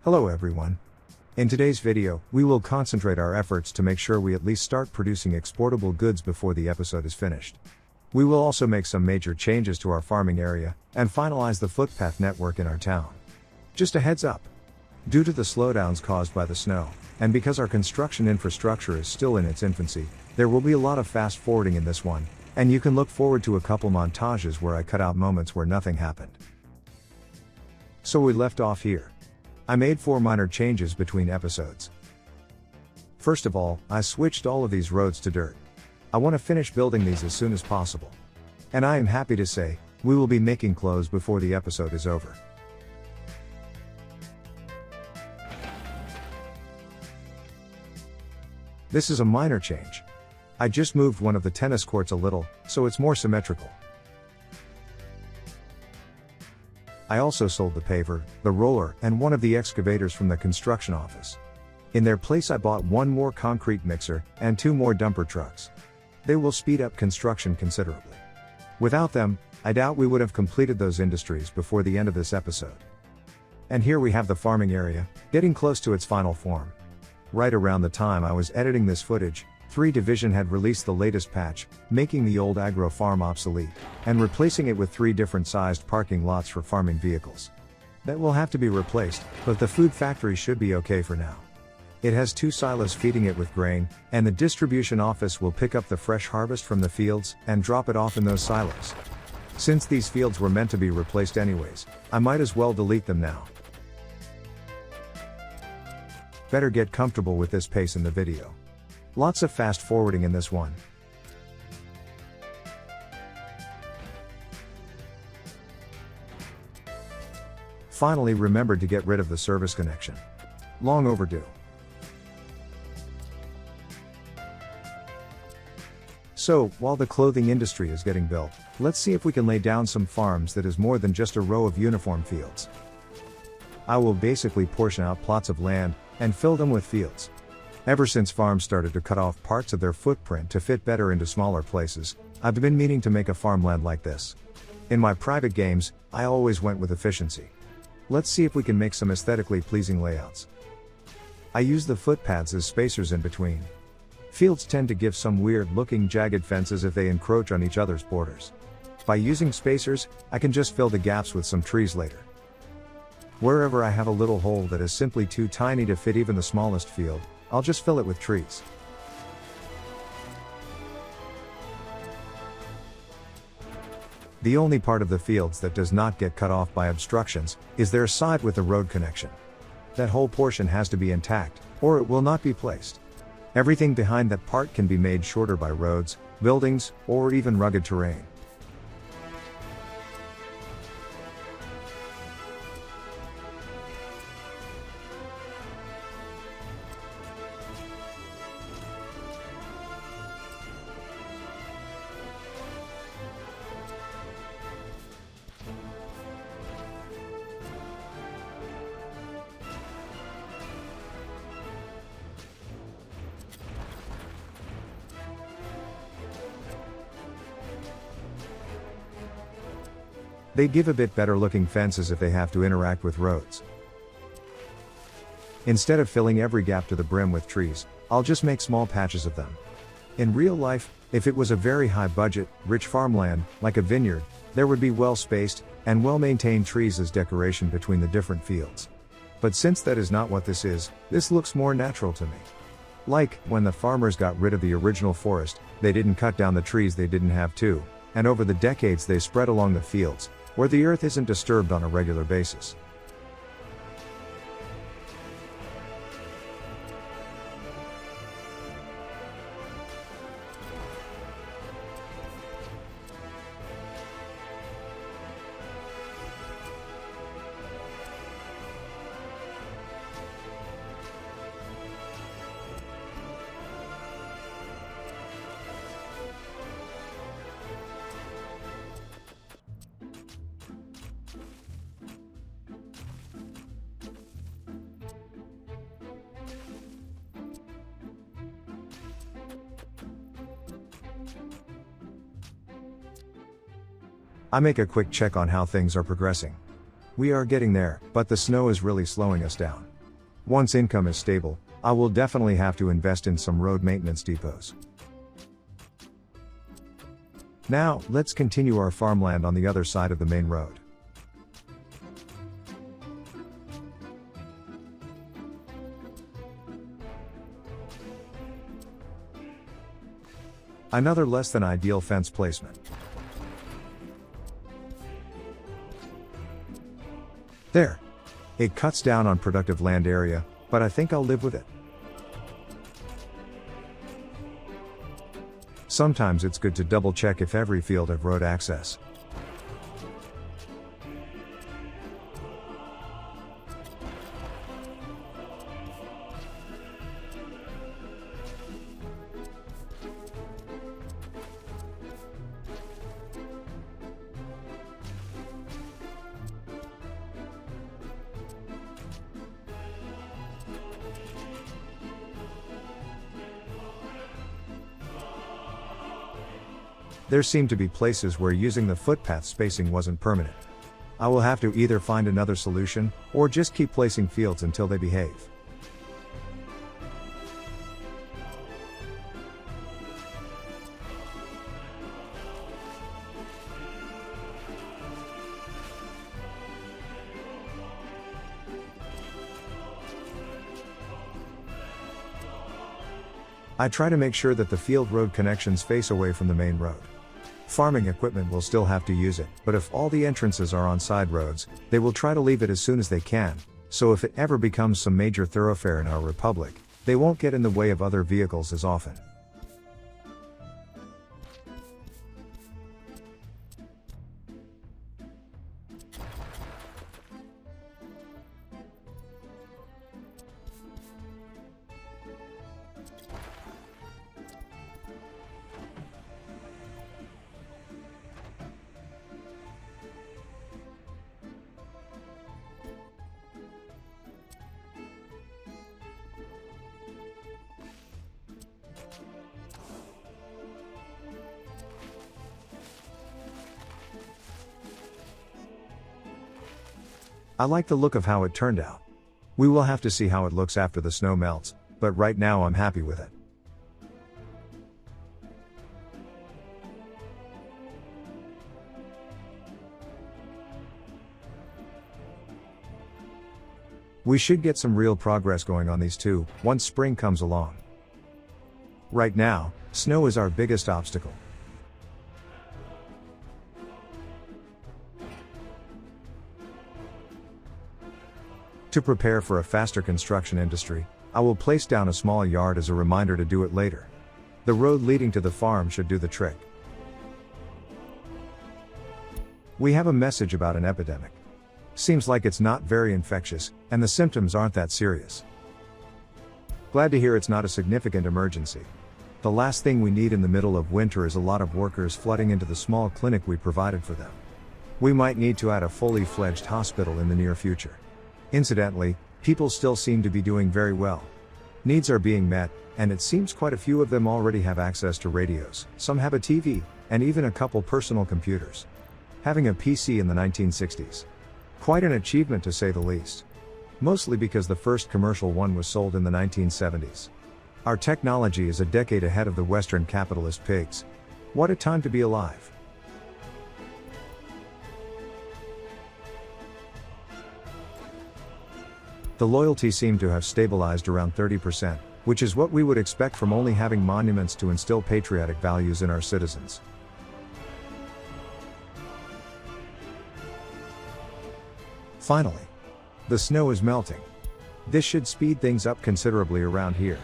Hello everyone. In today's video, we will concentrate our efforts to make sure we at least start producing exportable goods before the episode is finished. We will also make some major changes to our farming area, and finalize the footpath network in our town. Just a heads up. Due to the slowdowns caused by the snow, and because our construction infrastructure is still in its infancy, there will be a lot of fast forwarding in this one, and you can look forward to a couple montages where I cut out moments where nothing happened. So we left off here. I made 4 minor changes between episodes. First of all, I switched all of these roads to dirt. I want to finish building these as soon as possible. And I am happy to say, we will be making clothes before the episode is over. This is a minor change. I just moved one of the tennis courts a little, so it's more symmetrical. I also sold the paver, the roller, and one of the excavators from the construction office. In their place I bought 1 more concrete mixer, and 2 more dumper trucks. They will speed up construction considerably. Without them, I doubt we would have completed those industries before the end of this episode. And here we have the farming area, getting close to its final form. Right around the time I was editing this footage, 3 Division had released the latest patch, making the old agro farm obsolete, and replacing it with 3 different sized parking lots for farming vehicles. That will have to be replaced, but the food factory should be okay for now. It has 2 silos feeding it with grain, and the distribution office will pick up the fresh harvest from the fields, and drop it off in those silos. Since these fields were meant to be replaced anyways, I might as well delete them now. Better get comfortable with this pace in the video. Lots of fast forwarding in this one. Finally remembered to get rid of the service connection. Long overdue. So, while the clothing industry is getting built, let's see if we can lay down some farms that is more than just a row of uniform fields. I will basically portion out plots of land, and fill them with fields. Ever since farms started to cut off parts of their footprint to fit better into smaller places, I've been meaning to make a farmland like this. In my private games, I always went with efficiency. Let's see if we can make some aesthetically pleasing layouts. I use the footpaths as spacers in between. Fields tend to give some weird looking jagged fences if they encroach on each other's borders. By using spacers, I can just fill the gaps with some trees later. Wherever I have a little hole that is simply too tiny to fit even the smallest field, I'll just fill it with trees. The only part of the fields that does not get cut off by obstructions is their side with the road connection. That whole portion has to be intact, or it will not be placed. Everything behind that part can be made shorter by roads, buildings, or even rugged terrain. They give a bit better looking fences if they have to interact with roads. Instead of filling every gap to the brim with trees, I'll just make small patches of them. In real life, if it was a very high budget, rich farmland, like a vineyard, there would be well spaced, and well maintained trees as decoration between the different fields. But since that is not what this is, this looks more natural to me. Like, when the farmers got rid of the original forest, they didn't cut down the trees they didn't have to, and over the decades they spread along the fields, where the earth isn't disturbed on a regular basis. I make a quick check on how things are progressing. We are getting there, but the snow is really slowing us down. Once income is stable, I will definitely have to invest in some road maintenance depots. Now, let's continue our farmland on the other side of the main road. Another less than ideal fence placement. There. It cuts down on productive land area, but I think I'll live with it. Sometimes it's good to double check if every field have road access. There seemed to be places where using the footpath spacing wasn't permanent. I will have to either find another solution, or just keep placing fields until they behave. I try to make sure that the field road connections face away from the main road. Farming equipment will still have to use it, but if all the entrances are on side roads, they will try to leave it as soon as they can, so if it ever becomes some major thoroughfare in our republic, they won't get in the way of other vehicles as often. I like the look of how it turned out. We will have to see how it looks after the snow melts, but right now I'm happy with it. We should get some real progress going on these two, once spring comes along. Right now, snow is our biggest obstacle. To prepare for a faster construction industry, I will place down a small yard as a reminder to do it later. The road leading to the farm should do the trick. We have a message about an epidemic. Seems like it's not very infectious, and the symptoms aren't that serious. Glad to hear it's not a significant emergency. The last thing we need in the middle of winter is a lot of workers flooding into the small clinic we provided for them. We might need to add a fully fledged hospital in the near future. Incidentally, people still seem to be doing very well. Needs are being met, and it seems quite a few of them already have access to radios, some have a TV, and even a couple personal computers. Having a PC in the 1960s. Quite an achievement to say the least. Mostly because the first commercial one was sold in the 1970s. Our technology is a decade ahead of the Western capitalist pigs. What a time to be alive. The loyalty seemed to have stabilized around 30%, which is what we would expect from only having monuments to instill patriotic values in our citizens. Finally, the snow is melting. This should speed things up considerably around here.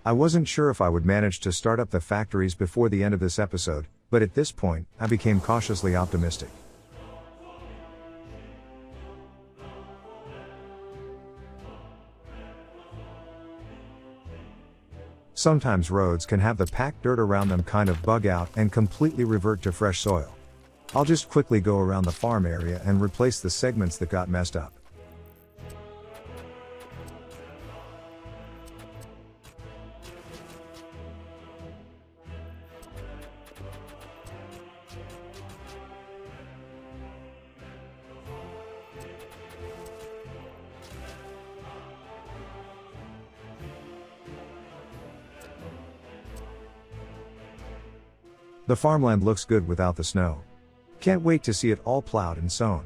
I wasn't sure if I would manage to start up the factories before the end of this episode, but at this point, I became cautiously optimistic. Sometimes roads can have the packed dirt around them kind of bug out and completely revert to fresh soil. I'll just quickly go around the farm area and replace the segments that got messed up. The farmland looks good without the snow. Can't wait to see it all plowed and sown.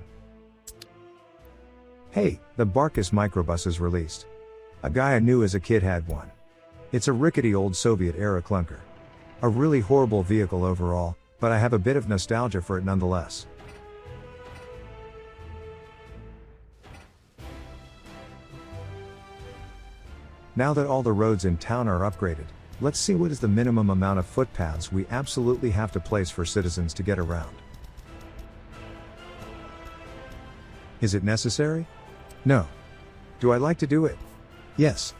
Hey, the Barkus microbus is released. A guy I knew as a kid had one. It's a rickety old Soviet-era clunker. A really horrible vehicle overall, but I have a bit of nostalgia for it nonetheless. Now that all the roads in town are upgraded, let's see what is the minimum amount of footpaths we absolutely have to place for citizens to get around. Is it necessary? No. Do I like to do it? Yes.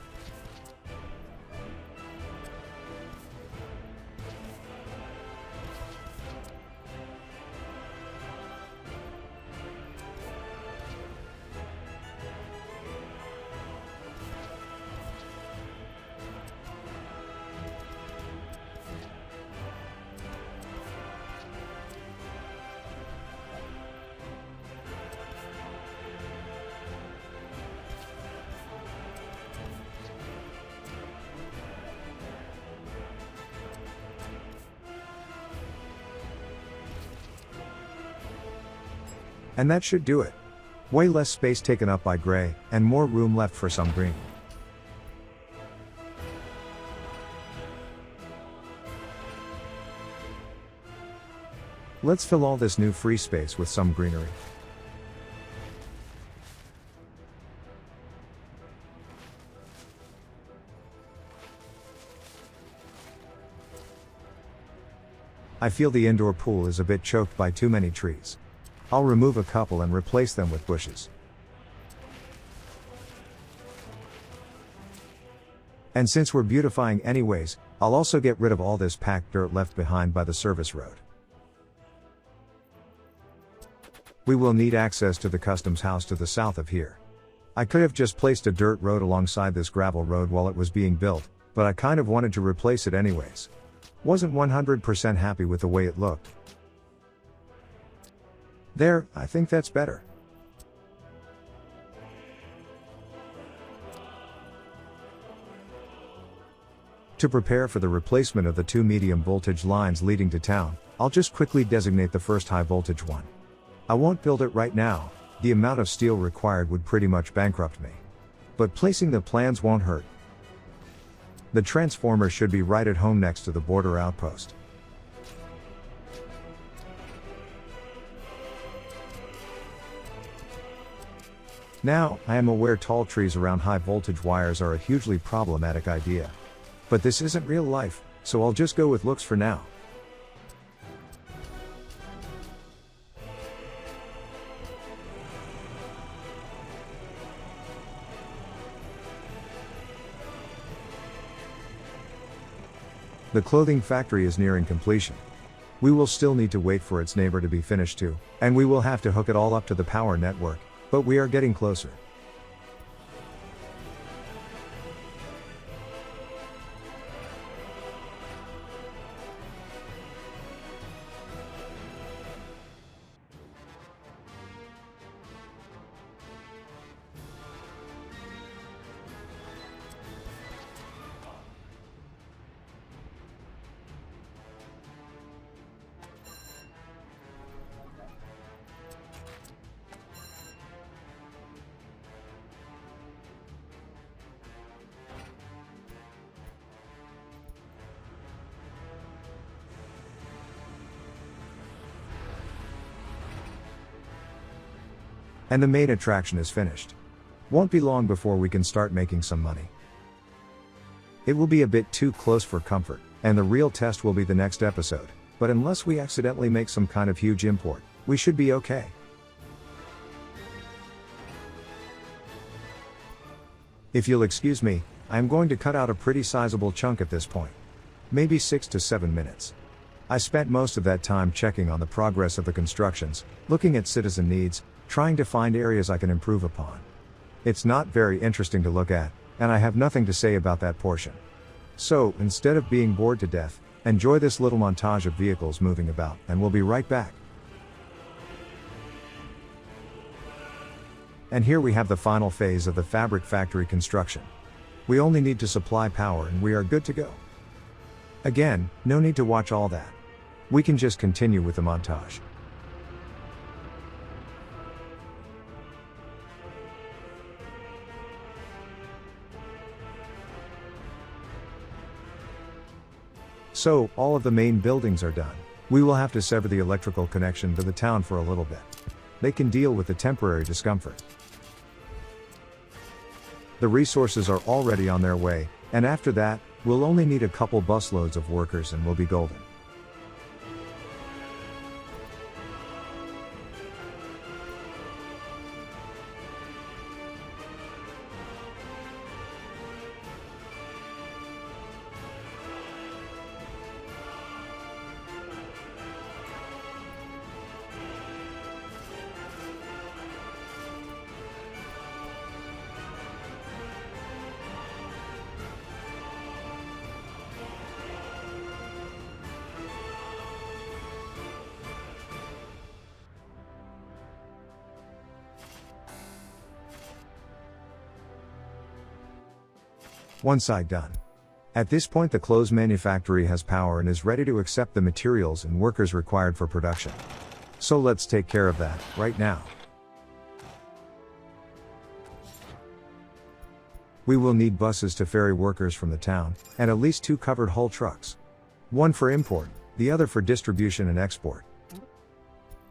And that should do it. Way less space taken up by gray, and more room left for some green. Let's fill all this new free space with some greenery. I feel the indoor pool is a bit choked by too many trees. I'll remove a couple and replace them with bushes. And since we're beautifying anyways, I'll also get rid of all this packed dirt left behind by the service road. We will need access to the customs house to the south of here. I could have just placed a dirt road alongside this gravel road while it was being built, but I kind of wanted to replace it anyways. Wasn't 100% happy with the way it looked. There, I think that's better. To prepare for the replacement of the two medium voltage lines leading to town, I'll just quickly designate the first high voltage one. I won't build it right now, the amount of steel required would pretty much bankrupt me. But placing the plans won't hurt. The transformer should be right at home next to the border outpost. Now, I am aware tall trees around high voltage wires are a hugely problematic idea. But this isn't real life, so I'll just go with looks for now. The clothing factory is nearing completion. We will still need to wait for its neighbor to be finished too, and we will have to hook it all up to the power network. But we are getting closer. And the main attraction is finished. Won't be long before we can start making some money. It will be a bit too close for comfort, and the real test will be the next episode, but unless we accidentally make some kind of huge import, we should be okay. If you'll excuse me, I am going to cut out a pretty sizable chunk at this point. Maybe 6 to 7 minutes. I spent most of that time checking on the progress of the constructions, looking at citizen needs, trying to find areas I can improve upon. It's not very interesting to look at, and I have nothing to say about that portion. So, instead of being bored to death, enjoy this little montage of vehicles moving about, and we'll be right back. And here we have the final phase of the fabric factory construction. We only need to supply power and we are good to go. Again, no need to watch all that. We can just continue with the montage. So, all of the main buildings are done. We will have to sever the electrical connection to the town for a little bit. They can deal with the temporary discomfort. The resources are already on their way, and after that, we'll only need a couple busloads of workers and we'll be golden. One side done. At this point the clothes manufactory has power and is ready to accept the materials and workers required for production. So let's take care of that, right now. We will need buses to ferry workers from the town, and at least 2 covered hull trucks. One for import, the other for distribution and export.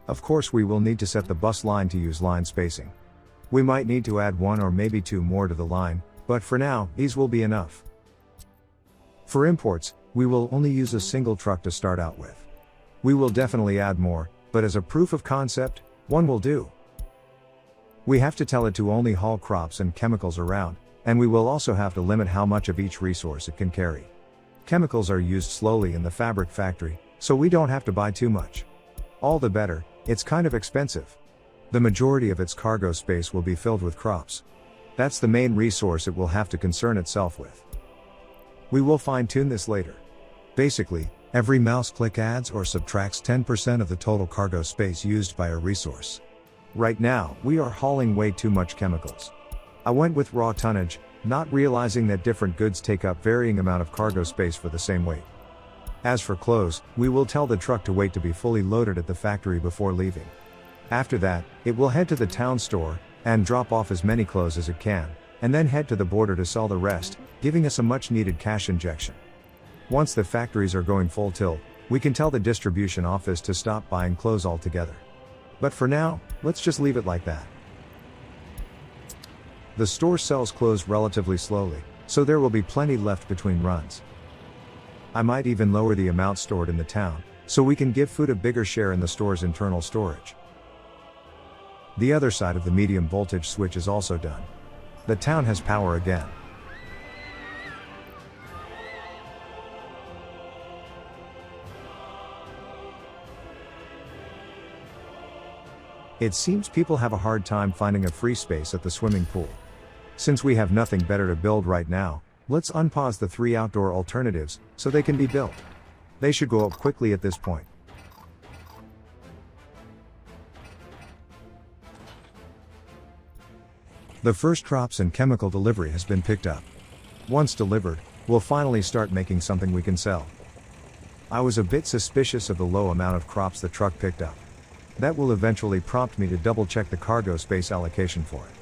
Of course we will need to set the bus line to use line spacing. We might need to add 1 or maybe 2 more to the line, but for now, these will be enough. For imports, we will only use a single truck to start out with. We will definitely add more, but as a proof of concept, 1 will do. We have to tell it to only haul crops and chemicals around, and we will also have to limit how much of each resource it can carry. Chemicals are used slowly in the fabric factory, so we don't have to buy too much. All the better, it's kind of expensive. The majority of its cargo space will be filled with crops. That's the main resource it will have to concern itself with. We will fine-tune this later. Basically, every mouse click adds or subtracts 10% of the total cargo space used by a resource. Right now, we are hauling way too much chemicals. I went with raw tonnage, not realizing that different goods take up varying amount of cargo space for the same weight. As for clothes, we will tell the truck to wait to be fully loaded at the factory before leaving. After that, it will head to the town store, and drop off as many clothes as it can, and then head to the border to sell the rest, giving us a much needed cash injection. Once the factories are going full tilt, we can tell the distribution office to stop buying clothes altogether. But for now, let's just leave it like that. The store sells clothes relatively slowly, so there will be plenty left between runs. I might even lower the amount stored in the town, so we can give food a bigger share in the store's internal storage. The other side of the medium voltage switch is also done. The town has power again. It seems people have a hard time finding a free space at the swimming pool. Since we have nothing better to build right now, let's unpause the 3 outdoor alternatives, so they can be built. They should go up quickly at this point. The first crops and chemical delivery has been picked up. Once delivered, we'll finally start making something we can sell. I was a bit suspicious of the low amount of crops the truck picked up. That will eventually prompt me to double check the cargo space allocation for it.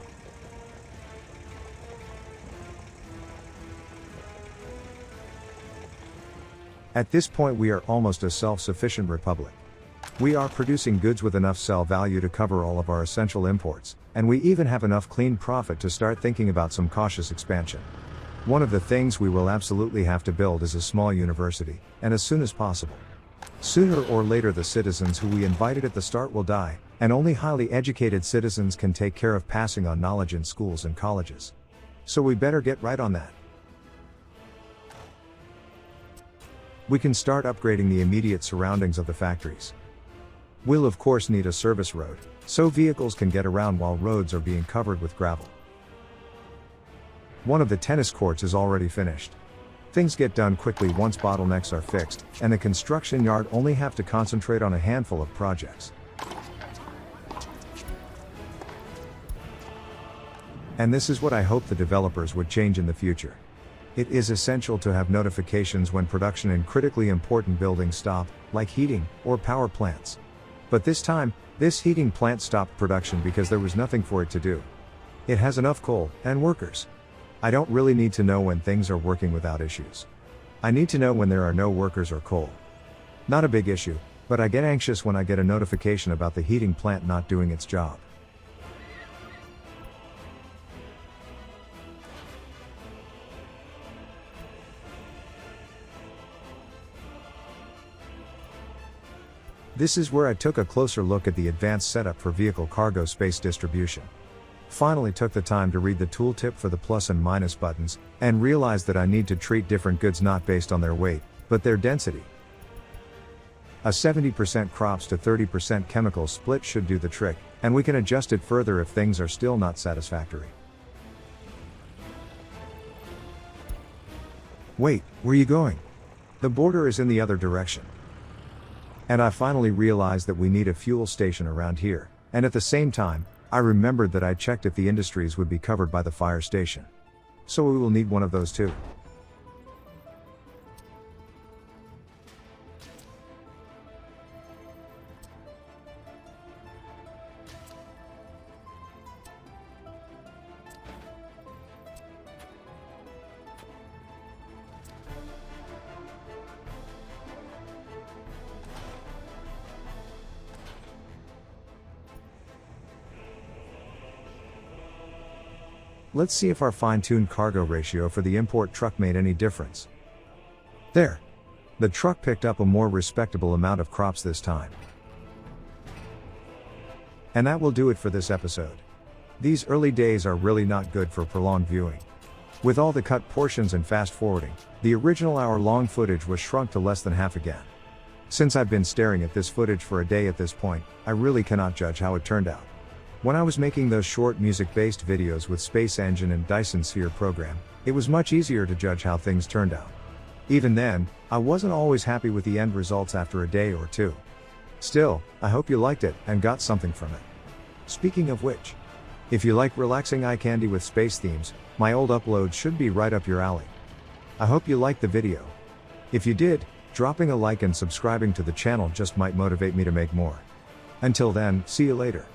At this point we are almost a self-sufficient republic. We are producing goods with enough sell value to cover all of our essential imports, and we even have enough clean profit to start thinking about some cautious expansion. One of the things we will absolutely have to build is a small university, and as soon as possible. Sooner or later the citizens who we invited at the start will die, and only highly educated citizens can take care of passing on knowledge in schools and colleges. So we better get right on that. We can start upgrading the immediate surroundings of the factories. We'll of course need a service road, so vehicles can get around while roads are being covered with gravel. One of the tennis courts is already finished. Things get done quickly once bottlenecks are fixed, and the construction yard only have to concentrate on a handful of projects. And this is what I hope the developers would change in the future. It is essential to have notifications when production in critically important buildings stop, like heating or power plants. But this time, this heating plant stopped production because there was nothing for it to do. It has enough coal and workers. I don't really need to know when things are working without issues. I need to know when there are no workers or coal. Not a big issue, but I get anxious when I get a notification about the heating plant not doing its job. This is where I took a closer look at the advanced setup for vehicle cargo space distribution. Finally took the time to read the tooltip for the plus and minus buttons, and realized that I need to treat different goods not based on their weight, but their density. A 70% crops to 30% chemicals split should do the trick, and we can adjust it further if things are still not satisfactory. Wait, where are you going? The border is in the other direction. And I finally realized that we need a fuel station around here, and at the same time, I remembered that I checked if the industries would be covered by the fire station. So we will need one of those too. Let's see if our fine-tuned cargo ratio for the import truck made any difference. There! The truck picked up a more respectable amount of crops this time. And that will do it for this episode. These early days are really not good for prolonged viewing. With all the cut portions and fast forwarding, the original hour-long footage was shrunk to less than half again. Since I've been staring at this footage for a day at this point, I really cannot judge how it turned out. When I was making those short music-based videos with Space Engine and Dyson Sphere program, it was much easier to judge how things turned out. Even then, I wasn't always happy with the end results after a day or two. Still, I hope you liked it and got something from it. Speaking of which, if you like relaxing eye candy with space themes, my old uploads should be right up your alley. I hope you liked the video. If you did, dropping a like and subscribing to the channel just might motivate me to make more. Until then, see you later.